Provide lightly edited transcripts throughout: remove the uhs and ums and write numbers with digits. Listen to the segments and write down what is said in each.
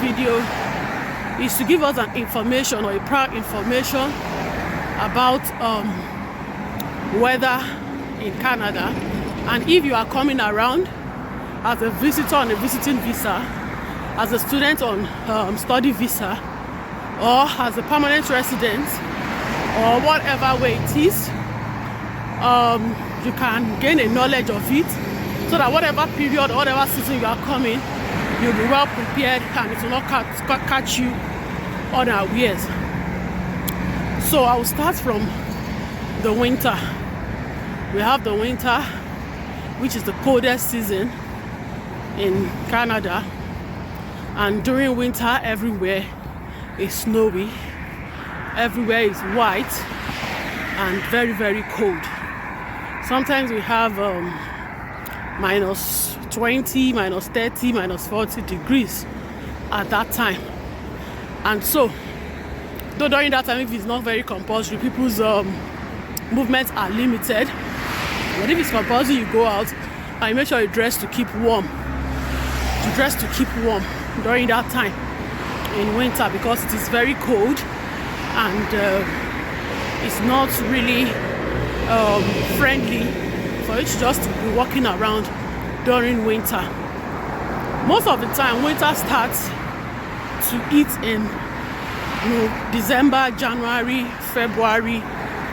video is to give us an information or a prior information about weather in Canada. And if you are coming around as a visitor on a visiting visa, as a student on study visa, or as a permanent resident, or whatever way it is, you can gain a knowledge of it, so that whatever period or whatever season you are coming, you'll be well prepared and it will not catch you unawares. So I will start from the winter. We have the winter, which is the coldest season in Canada, and during winter everywhere is snowy, everywhere is white and very, very cold. Sometimes we have minus 20, minus 30, minus 40 degrees at that time. And so, though during that time, if it's not very compulsory, people's movements are limited. But if it's compulsory, you go out and you make sure you dress to keep warm. You dress to keep warm during that time in winter, because it is very cold and it's not really friendly for you to just be walking around during winter. Most of the time, winter starts to eat in December, January, February,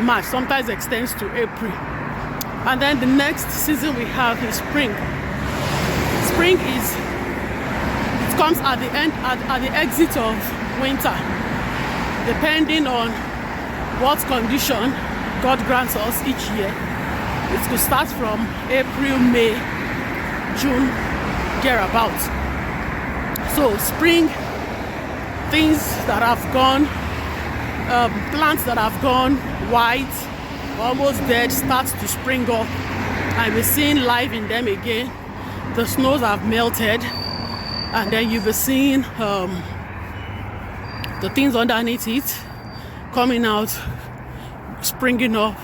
March, sometimes extends to April. And then the next season we have is spring. Spring it comes at the end, at the exit of winter, depending on what condition God grants us each year. It could start from April, May, June, thereabouts. So spring, things that have gone, plants that have gone white, almost dead, starts to spring up, and we're seeing life in them again. The snows have melted, and then you'll be seeing the things underneath it coming out, springing up,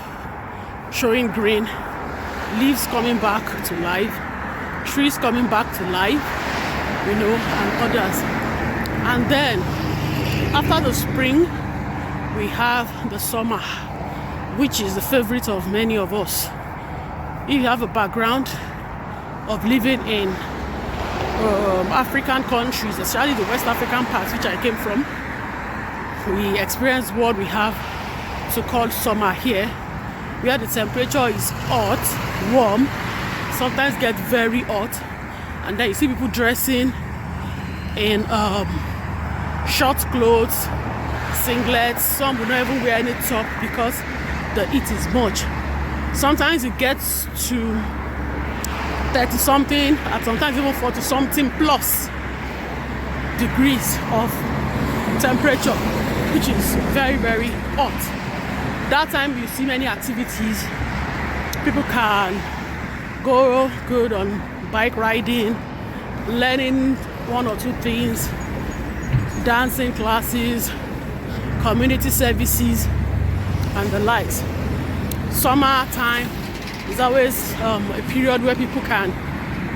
showing green, leaves coming back to life, trees coming back to life, and others. And then after the spring, we have the summer, which is the favorite of many of us. If you have a background of living in African countries, especially the West African parts, which I came from, we experience what we have to call summer here, where the temperature is hot, warm, sometimes get very hot, and then you see people dressing in short clothes, singlets. Some will not even wear any top because the heat is much. Sometimes it gets to 30 something, and sometimes even 40 something plus degrees of temperature, which is very, very hot. That time you see many activities. People can go good on bike riding, learning one or two things, dancing classes, community services, and the likes. Summer time is always a period where people can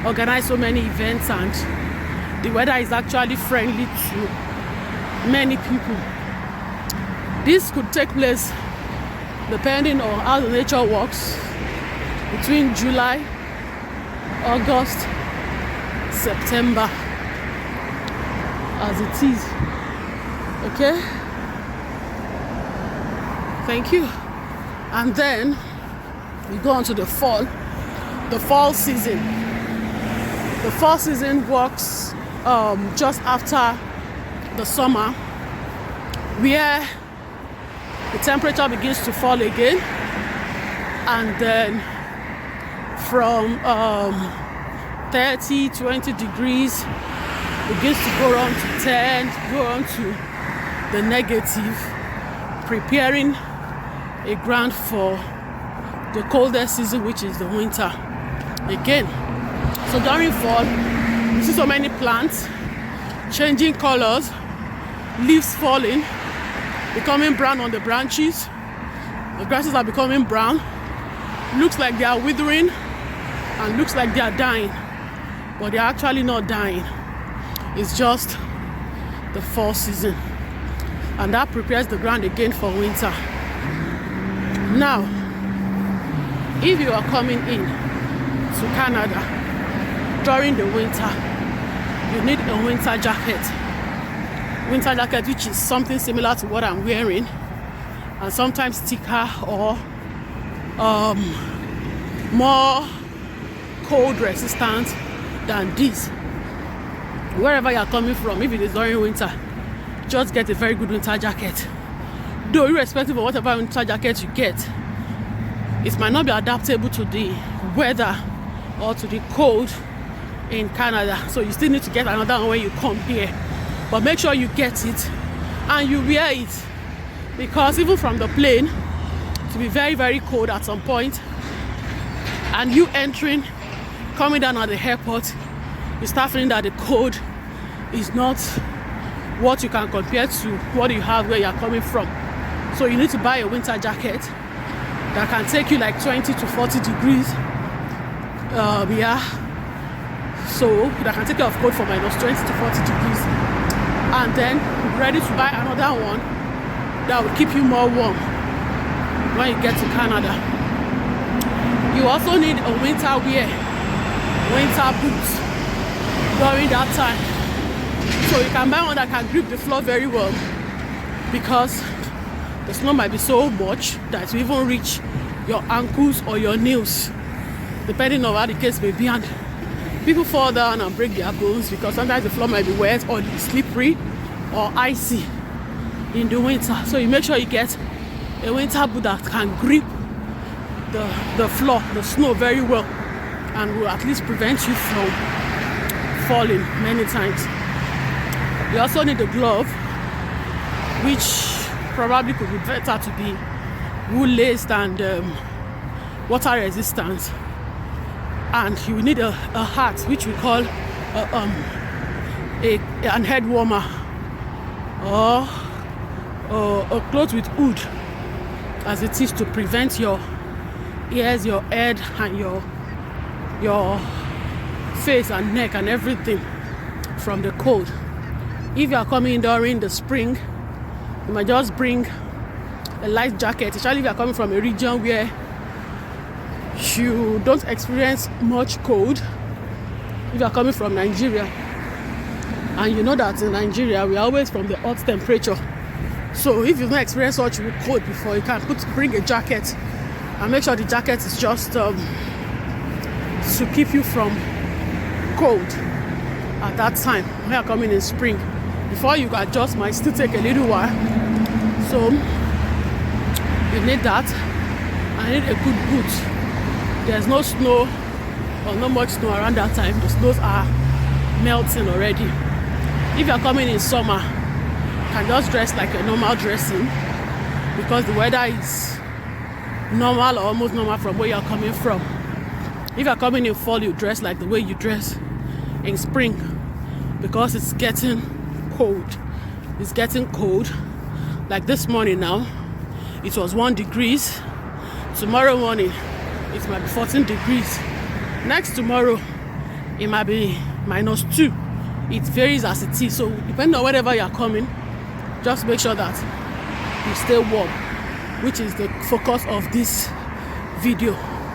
organize so many events, and the weather is actually friendly to many people. This could take place depending on how the nature works between July, August, September, as it is. Okay? Thank you. And then we go on to the fall season. The fall season works just after the summer, where the temperature begins to fall again, and then from 30, 20 degrees begins to go on to 10, go on to the negative, preparing a ground for the coldest season, which is the winter again. So during fall, you see so many plants changing colors, leaves falling, becoming brown on the branches. The grasses are becoming brown. Looks like they are withering and looks like they are dying, but they are actually not dying. It's just the fall season, and that prepares the ground again for winter. Now, if you are coming in to Canada during the winter, you need a winter jacket. Winter jacket, which is something similar to what I'm wearing, and sometimes thicker or more cold resistant than this. Wherever you're coming from, if it is during winter, just get a very good winter jacket. Though irrespective of whatever winter jacket you get, it might not be adaptable to the weather or to the cold in Canada, so you still need to get another one when you come here. But make sure you get it and you wear it, because even from the plane, to be very, very cold at some point, and you coming down at the airport, you start feeling that the cold is not what you can compare to what you have where you're coming from. So you need to buy a winter jacket that can take you like 20 to 40 degrees. So that can take you off cold for minus 20 to 40 degrees. And then be ready to buy another one that will keep you more warm when you get to Canada. You also need a winter wear, winter boots during that time. So you can buy one that can grip the floor very well, because the snow might be so much that it will even reach your ankles or your knees, depending on how the case may be. And people fall down and break their bones because sometimes the floor might be wet or slippery or icy in the winter. So you make sure you get a winter boot that can grip the floor, the snow very well, and will at least prevent you from falling many times. You also need a glove, which probably could be better to be wool-laced and water resistant. And you need a hat, which we call an head warmer, or a cloth with hood, as it is, to prevent your ears, your head, and your face and neck and everything from the cold. If you are coming during the spring, you might just bring a light jacket, especially if you are coming from a region where you don't experience much cold. If you are coming from Nigeria, and you know that in Nigeria we are always from the hot temperature, so if you've not experienced such cold before, you can bring a jacket, and make sure the jacket is just to keep you from cold at that time when you are coming in spring. Before you adjust, might still take a little while, so you need that. I need a good boot. There's no snow or not much snow around that time. The snows are melting already. If you're coming in summer, you can just dress like a normal dressing, because the weather is normal or almost normal from where you're coming from. If you're coming in fall, you dress like the way you dress in spring, because it's getting cold. It's getting cold. Like this morning now, it was 1 degree. Tomorrow morning, it might be 14 degrees. Next tomorrow, it might be -2. It varies as it is. So depending on wherever you're coming, just make sure that you stay warm, which is the focus of this video.